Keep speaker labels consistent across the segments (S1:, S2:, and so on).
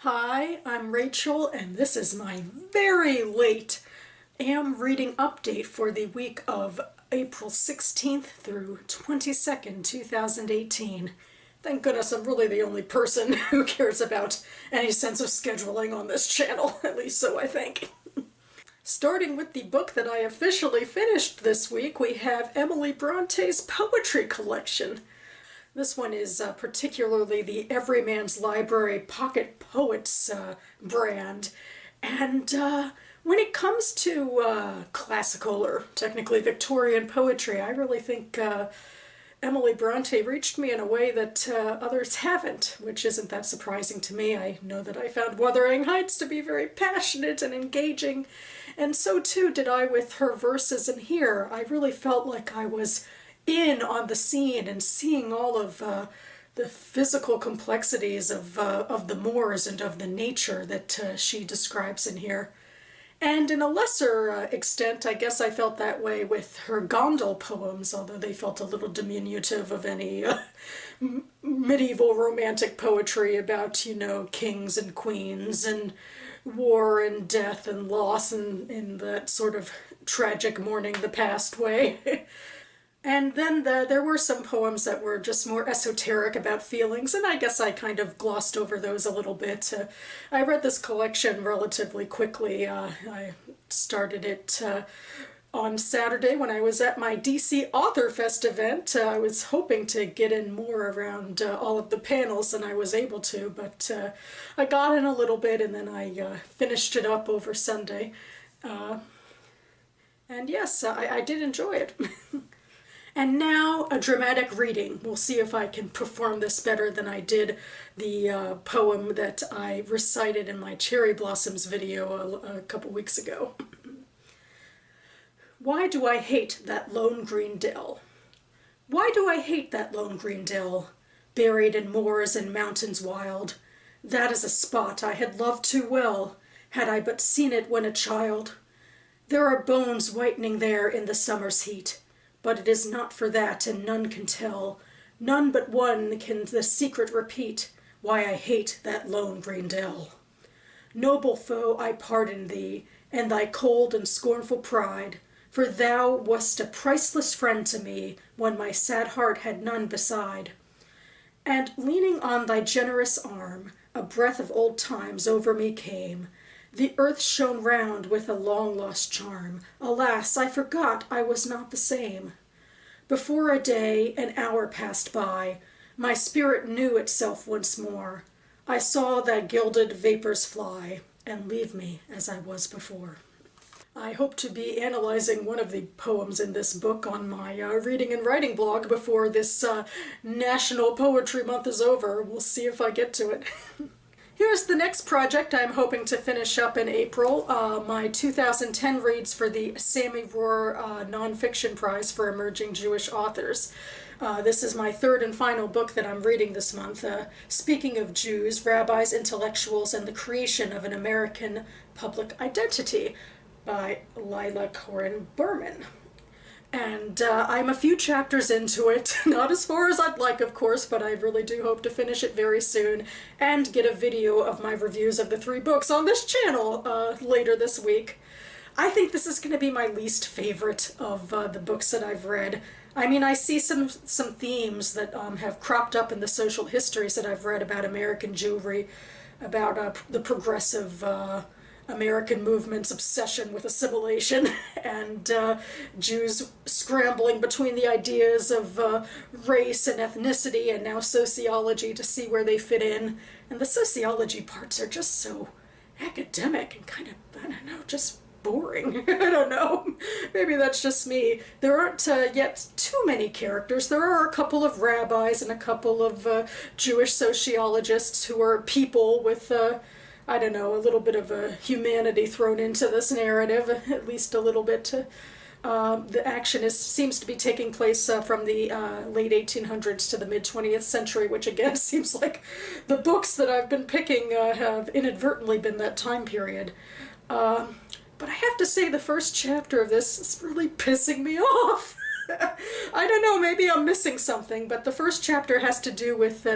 S1: Hi, I'm Rachel, and this is my very late AM reading update for the week of April 16th through 22nd, 2018. Thank goodness I'm really the only person who cares about any sense of scheduling on this channel, at least so I think. Starting with the book that I officially finished this week, we have Emily Bronte's poetry collection. This one is particularly the Everyman's Library Pocket Poets brand. And when it comes to classical or technically Victorian poetry, I really think Emily Bronte reached me in a way that others haven't, which isn't that surprising to me. I know that I found Wuthering Heights to be very passionate and engaging, and so too did I with her verses in here. I really felt like I was in on the scene and seeing all of the physical complexities of the moors and of the nature that she describes in here. And in a lesser extent, I guess I felt that way with her Gondel poems, although they felt a little diminutive of any medieval romantic poetry about, you know, kings and queens and war and death and loss and in that sort of tragic mourning the past way. And then there were some poems that were just more esoteric about feelings, and I guess I kind of glossed over those a little bit. I read this collection relatively quickly. I started it on Saturday when I was at my DC Author Fest event. I was hoping to get in more around all of the panels than I was able to, but I got in a little bit and then I finished it up over Sunday. And yes, I did enjoy it. And now a dramatic reading. We'll see if I can perform this better than I did the poem that I recited in my Cherry Blossoms video a couple weeks ago. Why do I hate that lone green dell? Why do I hate that lone green dell, buried in moors and mountains wild? That is a spot I had loved too well, had I but seen it when a child. There are bones whitening there in the summer's heat, but it is not for that, and none can tell, none but one can the secret repeat, why I hate that lone green dell. Noble foe, I pardon thee, and thy cold and scornful pride, for thou wast a priceless friend to me, when my sad heart had none beside. And leaning on thy generous arm, a breath of old times over me came. The earth shone round with a long-lost charm. Alas, I forgot I was not the same. Before a day, an hour passed by. My spirit knew itself once more. I saw thy gilded vapors fly, and leave me as I was before. I hope to be analyzing one of the poems in this book on my reading and writing blog before this National Poetry Month is over. We'll see if I get to it. Here's the next project I'm hoping to finish up in April, my 2010 reads for the Sammy Rohr Nonfiction Prize for Emerging Jewish Authors. This is my third and final book that I'm reading this month. Speaking of Jews, Rabbis, Intellectuals, and the Creation of an American Public Identity by Lila Berman. And I'm a few chapters into it, not as far as I'd like, of course, but I really do hope to finish it very soon and get a video of my reviews of the 3 books on this channel later this week. I think this is going to be my least favorite of the books that I've read. I mean, I see some themes that have cropped up in the social histories that I've read about American Jewry, about the progressive American movement's obsession with assimilation and Jews scrambling between the ideas of race and ethnicity and now sociology to see where they fit in. And the sociology parts are just so academic and kind of, I don't know, just boring. I don't know. Maybe that's just me. There aren't yet too many characters. There are a couple of rabbis and a couple of Jewish sociologists who are people with I don't know, a little bit of a humanity thrown into this narrative, at least a little bit. The action seems to be taking place from the late 1800s to the mid-20th century, which again seems like the books that I've been picking have inadvertently been that time period. But I have to say the first chapter of this is really pissing me off. I don't know, maybe I'm missing something, but the first chapter has to do with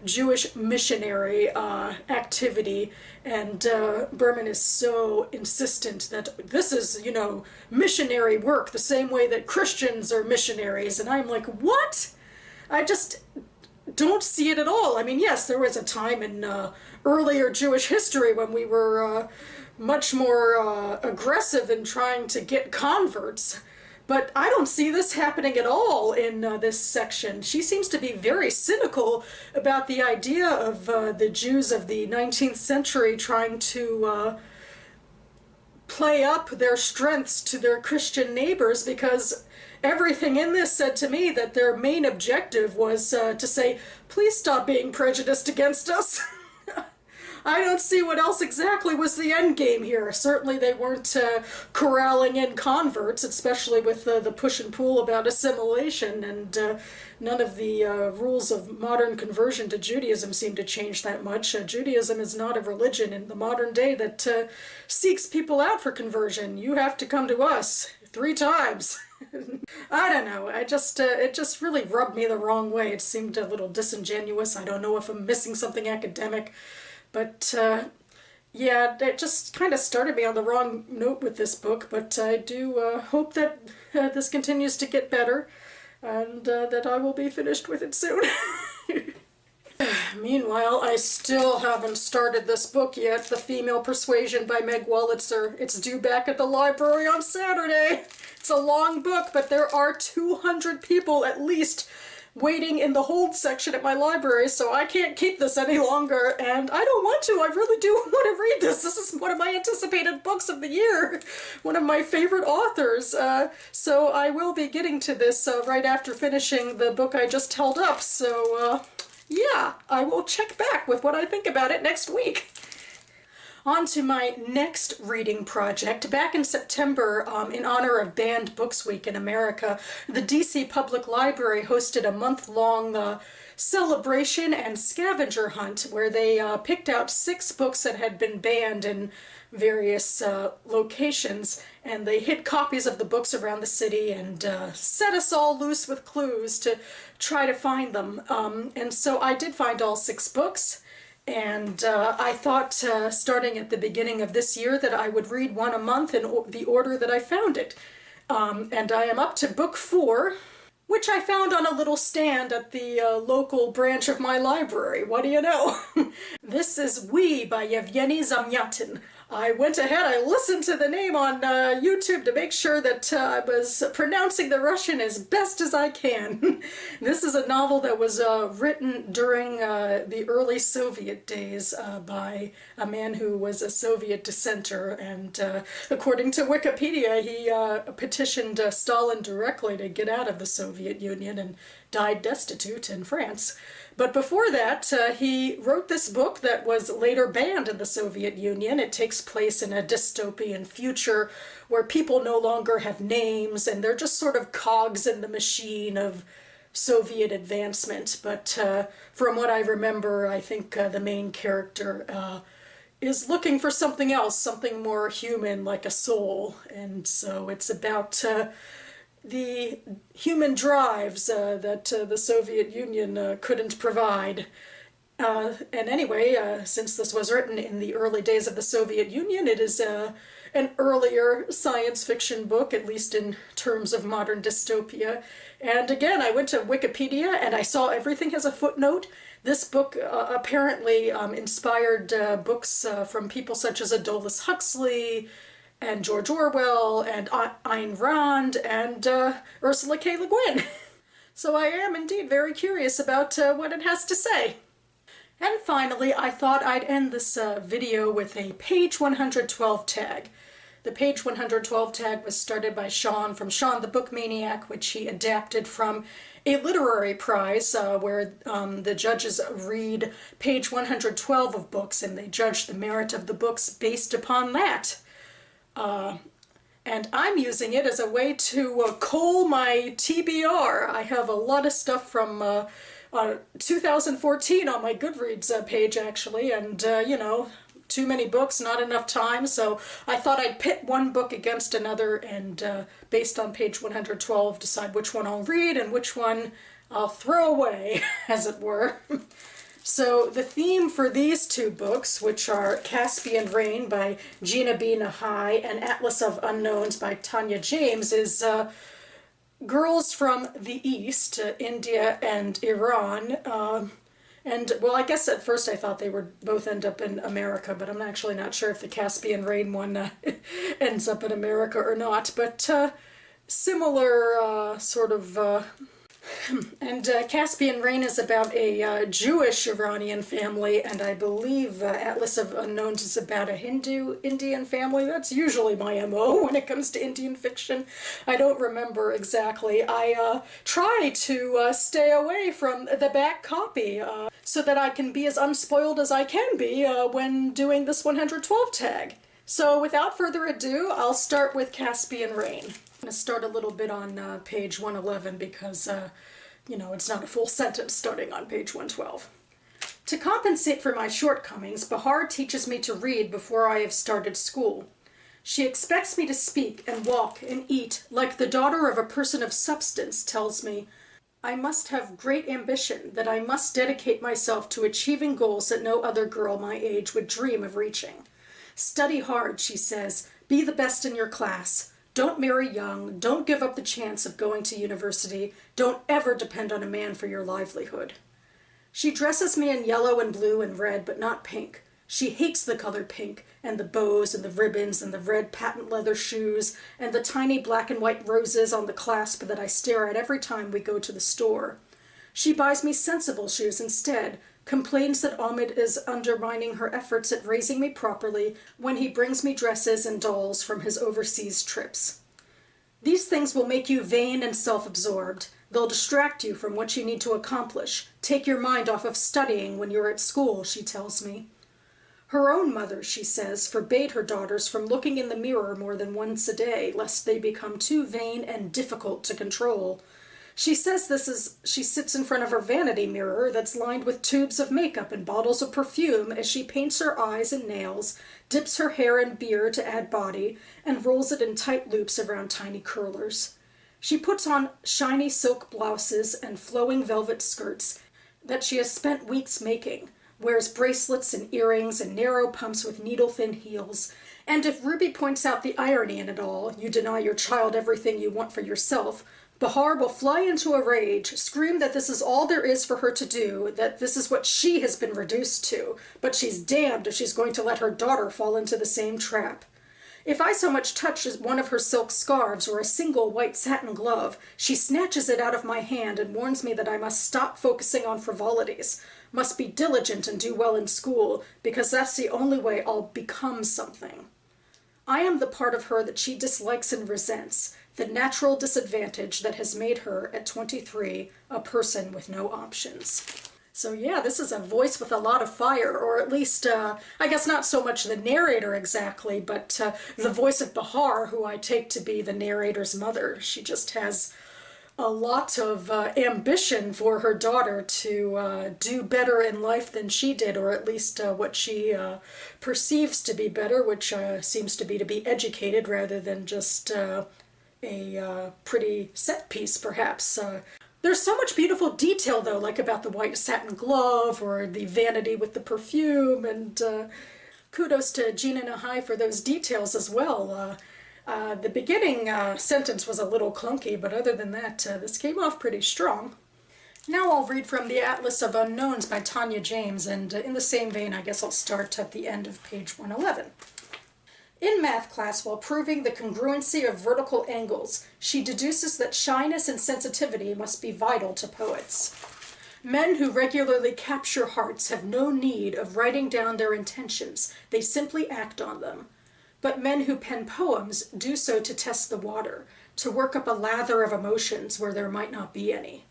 S1: Jewish missionary activity, and Berman is so insistent that this is, you know, missionary work the same way that Christians are missionaries, and I'm like, what? I just don't see it at all. I mean, yes, there was a time in earlier Jewish history when we were much more aggressive in trying to get converts, but I don't see this happening at all in this section. She seems to be very cynical about the idea of the Jews of the 19th century trying to play up their strengths to their Christian neighbors, because everything in this said to me that their main objective was to say, please stop being prejudiced against us. I don't see what else exactly was the end game here. Certainly they weren't corralling in converts, especially with the push and pull about assimilation, and none of the rules of modern conversion to Judaism seem to change that much. Judaism is not a religion in the modern day that seeks people out for conversion. You have to come to us 3 times. I don't know, it just really rubbed me the wrong way. It seemed a little disingenuous. I don't know if I'm missing something academic. But, yeah, it just kind of started me on the wrong note with this book, but I do hope that this continues to get better, and that I will be finished with it soon. Meanwhile, I still haven't started this book yet, The Female Persuasion by Meg Wolitzer. It's due back at the library on Saturday. It's a long book, but there are 200 people at least waiting in the hold section at my library, so I can't keep this any longer, and I don't want to. I really do want to read this. This is one of my anticipated books of the year, one of my favorite authors, so I will be getting to this right after finishing the book I just held up, so yeah, I will check back with what I think about it next week. On to my next reading project. Back in September, in honor of Banned Books Week in America, the DC Public Library hosted a month-long celebration and scavenger hunt where they picked out 6 books that had been banned in various locations, and they hid copies of the books around the city and set us all loose with clues to try to find them. And so I did find all 6 books. And I thought, starting at the beginning of this year, that I would read one a month in the order that I found it. And I am up to book 4, which I found on a little stand at the local branch of my library. What do you know? This is We by Yevgeny Zamyatin. I went ahead, I listened to the name on YouTube to make sure that I was pronouncing the Russian as best as I can. This is a novel that was written during the early Soviet days by a man who was a Soviet dissenter, and according to Wikipedia, he petitioned Stalin directly to get out of the Soviet Union and died destitute in France. But before that, he wrote this book that was later banned in the Soviet Union. It takes place in a dystopian future where people no longer have names and they're just sort of cogs in the machine of Soviet advancement. But from what I remember, I think the main character is looking for something else, something more human, like a soul. And so it's about the human drives that the Soviet Union couldn't provide. And anyway, since this was written in the early days of the Soviet Union, it is an earlier science fiction book, at least in terms of modern dystopia. And again, I went to Wikipedia and I saw everything has a footnote. This book apparently inspired books from people such as Aldous Huxley, and George Orwell, and Ayn Rand, and Ursula K. Le Guin. So I am indeed very curious about what it has to say. And finally, I thought I'd end this video with a page 112 tag. The page 112 tag was started by Sean from Sean the Book Maniac, which he adapted from a literary prize where the judges read page 112 of books and they judge the merit of the books based upon that. And I'm using it as a way to cull my TBR. I have a lot of stuff from 2014 on my Goodreads page, actually, and, you know, too many books, not enough time, so I thought I'd pit one book against another and based on page 112 decide which one I'll read and which one I'll throw away, as it were. So the theme for these two books, which are Caspian Rain by Gina B. Nahai and Atlas of Unknowns by Tania James, is girls from the East, India and Iran. And, well, I guess at first I thought they would both end up in America, but I'm actually not sure if the Caspian Rain one ends up in America or not. But similar sort of... And Caspian Rain is about a Jewish Iranian family, and I believe Atlas of Unknowns is about a Hindu Indian family. That's usually my MO when it comes to Indian fiction. I don't remember exactly. I try to stay away from the back copy so that I can be as unspoiled as I can be when doing this 112 tag. So without further ado, I'll start with Caspian Rain. I'm going to start a little bit on page 111 because, you know, it's not a full sentence starting on page 112. To compensate for my shortcomings, Bahar teaches me to read before I have started school. She expects me to speak and walk and eat like the daughter of a person of substance tells me. I must have great ambition, that I must dedicate myself to achieving goals that no other girl my age would dream of reaching. Study hard, she says. Be the best in your class. Don't marry young, don't give up the chance of going to university, don't ever depend on a man for your livelihood. She dresses me in yellow and blue and red, but not pink. She hates the color pink, and the bows and the ribbons and the red patent leather shoes and the tiny black and white roses on the clasp that I stare at every time we go to the store. She buys me sensible shoes instead, complains that Ahmed is undermining her efforts at raising me properly when he brings me dresses and dolls from his overseas trips. These things will make you vain and self-absorbed. They'll distract you from what you need to accomplish, take your mind off of studying when you're at school, she tells me. Her own mother, she says, forbade her daughters from looking in the mirror more than once a day, lest they become too vain and difficult to control. She says this as she sits in front of her vanity mirror that's lined with tubes of makeup and bottles of perfume as she paints her eyes and nails, dips her hair in beer to add body, and rolls it in tight loops around tiny curlers. She puts on shiny silk blouses and flowing velvet skirts that she has spent weeks making, wears bracelets and earrings and narrow pumps with needle-thin heels, and if Ruby points out the irony in it all, you deny your child everything you want for yourself, Bahar will fly into a rage, scream that this is all there is for her to do, that this is what she has been reduced to, but she's damned if she's going to let her daughter fall into the same trap. If I so much touch as one of her silk scarves or a single white satin glove, she snatches it out of my hand and warns me that I must stop focusing on frivolities, must be diligent and do well in school, because that's the only way I'll become something. I am the part of her that she dislikes and resents, the natural disadvantage that has made her, at 23, a person with no options. So yeah, this is a voice with a lot of fire, or at least, I guess not so much the narrator exactly, but the voice of Bahar, who I take to be the narrator's mother. She just has a lot of ambition for her daughter to do better in life than she did, or at least what she perceives to be better, which seems to be educated rather than just a pretty set piece, perhaps. There's so much beautiful detail, though, like about the white satin glove or the vanity with the perfume, and kudos to Gina Nahai for those details as well. The beginning sentence was a little clunky, but other than that, this came off pretty strong. Now I'll read from the Atlas of Unknowns by Tania James, and in the same vein, I guess I'll start at the end of page 111. In math class, while proving the congruency of vertical angles, she deduces that shyness and sensitivity must be vital to poets. Men who regularly capture hearts have no need of writing down their intentions, they simply act on them. But men who pen poems do so to test the water, to work up a lather of emotions where there might not be any.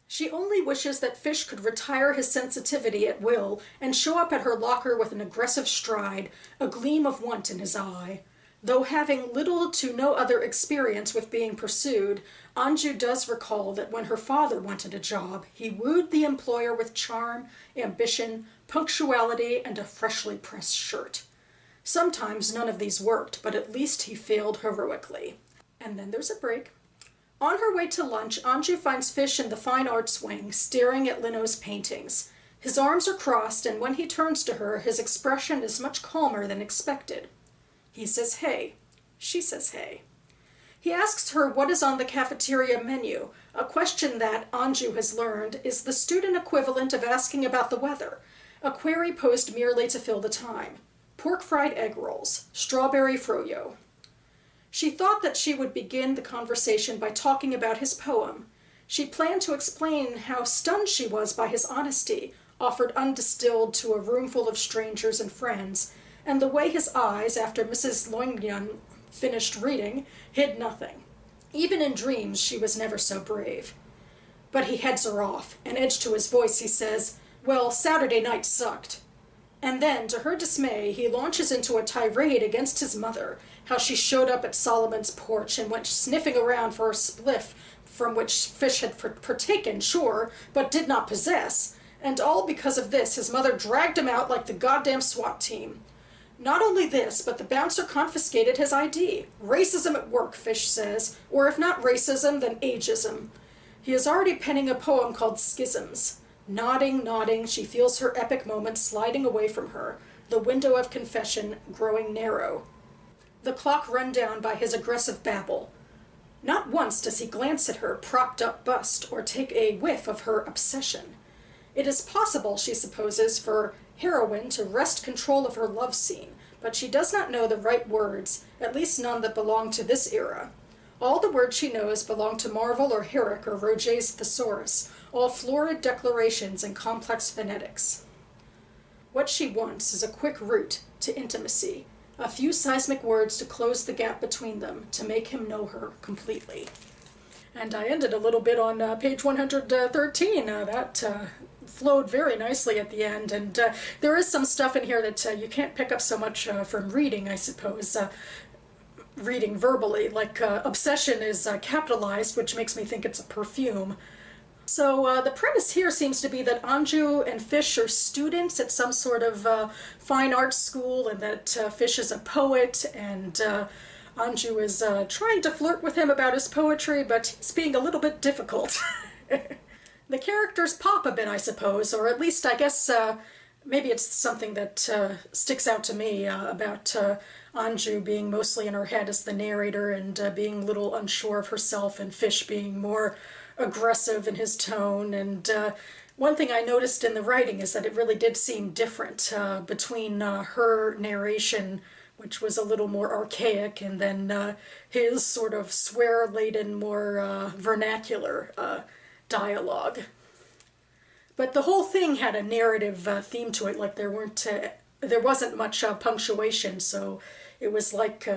S1: She only wishes that Fish could retire his sensitivity at will and show up at her locker with an aggressive stride, a gleam of want in his eye. Though having little to no other experience with being pursued, Anju does recall that when her father wanted a job, he wooed the employer with charm, ambition, punctuality, and a freshly pressed shirt. Sometimes none of these worked, but at least he failed heroically. And then there's a break. On her way to lunch, Anju finds Fish in the fine arts wing, staring at Lino's paintings. His arms are crossed, and when he turns to her, his expression is much calmer than expected. He says hey. She says hey. He asks her what is on the cafeteria menu, a question that, Anju has learned, is the student equivalent of asking about the weather, a query posed merely to fill the time. Pork fried egg rolls, strawberry froyo. She thought that she would begin the conversation by talking about his poem. She planned to explain how stunned she was by his honesty, offered undistilled to a room full of strangers and friends, and the way his eyes, after Mrs. Loingyun finished reading, hid nothing. Even in dreams she was never so brave. But he heads her off, and edged to his voice he says, "Well, Saturday night sucked." And then, to her dismay, he launches into a tirade against his mother, how she showed up at Solomon's porch and went sniffing around for a spliff from which Fish had partaken, sure, but did not possess, and all because of this his mother dragged him out like the goddamn SWAT team. Not only this, but the bouncer confiscated his ID. Racism at work, Fish says, or if not racism, then ageism. He is already penning a poem called Schisms. Nodding, nodding, she feels her epic moment sliding away from her, the window of confession growing narrow. The clock run down by his aggressive babble. Not once does he glance at her propped-up bust or take a whiff of her obsession. It is possible, she supposes, for heroine to wrest control of her love scene, but she does not know the right words, at least none that belong to this era. All the words she knows belong to Marvel or Herrick or Roget's Thesaurus, all florid declarations and complex phonetics. What she wants is a quick route to intimacy, a few seismic words to close the gap between them, to make him know her completely. And I ended a little bit on page 113. That flowed very nicely at the end, and there is some stuff in here that you can't pick up so much from reading, I suppose. Reading verbally, like obsession is capitalized, which makes me think it's a perfume. So the premise here seems to be that Anju and Fish are students at some sort of fine arts school, and that Fish is a poet, and Anju is trying to flirt with him about his poetry, but he's being a little bit difficult. The characters pop a bit, I suppose, or at least I guess maybe it's something that sticks out to me about Anju being mostly in her head as the narrator and being a little unsure of herself, and Fish being more aggressive in his tone. And one thing I noticed in the writing is that it really did seem different between her narration, which was a little more archaic, and then his sort of swear-laden, more vernacular dialogue. But the whole thing had a narrative theme to it, like there wasn't much punctuation, so it was like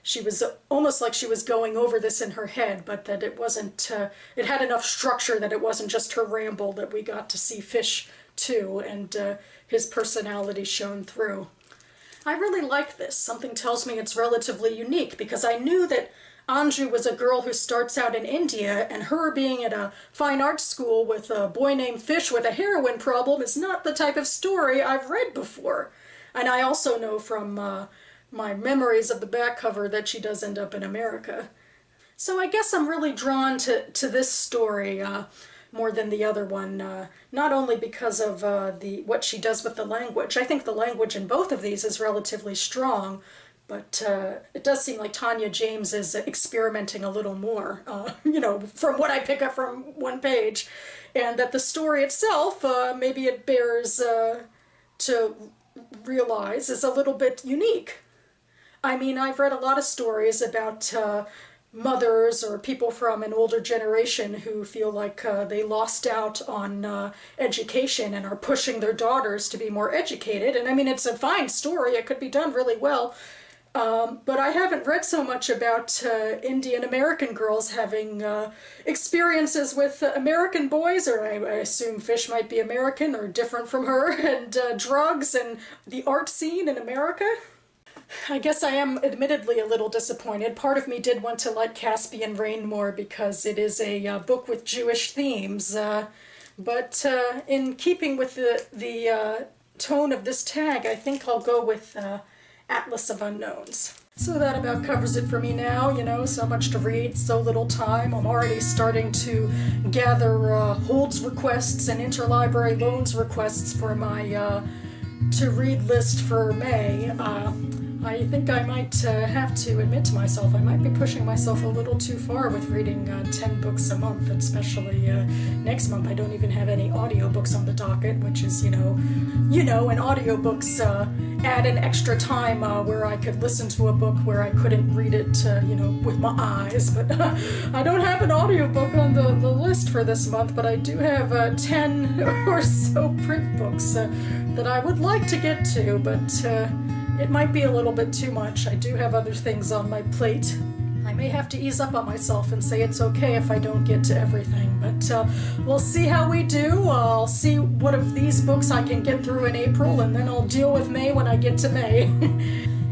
S1: she was almost like she was going over this in her head, but that it wasn't, it had enough structure that it wasn't just her ramble, that we got to see Fish too, and his personality shone through. I really like this. Something tells me it's relatively unique, because I knew that Anju was a girl who starts out in India, and her being at a fine arts school with a boy named Fish with a heroin problem is not the type of story I've read before. And I also know from my memories of the back cover that she does end up in America. So I guess I'm really drawn to this story more than the other one, not only because of what she does with the language. I think the language in both of these is relatively strong, but it does seem like Tania James is experimenting a little more, you know, from what I pick up from one page, and that the story itself, maybe it bears to realize, is a little bit unique. I mean, I've read a lot of stories about mothers or people from an older generation who feel like they lost out on education and are pushing their daughters to be more educated. And I mean, it's a fine story. It could be done really well. But I haven't read so much about Indian American girls having experiences with American boys, or I assume Fish might be American or different from her, and drugs and the art scene in America. I guess I am admittedly a little disappointed. Part of me did want to like Caspian Rain more because it is a book with Jewish themes, but in keeping with the tone of this tag, I think I'll go with Atlas of Unknowns. So that about covers it for me now, you know, so much to read, so little time. I'm already starting to gather holds requests and interlibrary loans requests for my to-read list for May. I think I might have to admit to myself I might be pushing myself a little too far with reading 10 books a month, especially next month. I don't even have any audiobooks on the docket, which is, and audiobooks add an extra time where I could listen to a book where I couldn't read it, with my eyes. But I don't have an audiobook on the list for this month, but I do have 10 or so print books that I would like to get to, but it might be a little bit too much. I do have other things on my plate. I may have to ease up on myself and say it's okay if I don't get to everything, but we'll see how we do. I'll see what of these books I can get through in April, and then I'll deal with May when I get to May.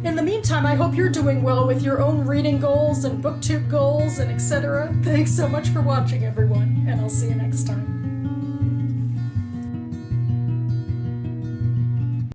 S1: In the meantime, I hope you're doing well with your own reading goals and booktube goals and etc. Thanks so much for watching, everyone, and I'll see you next time.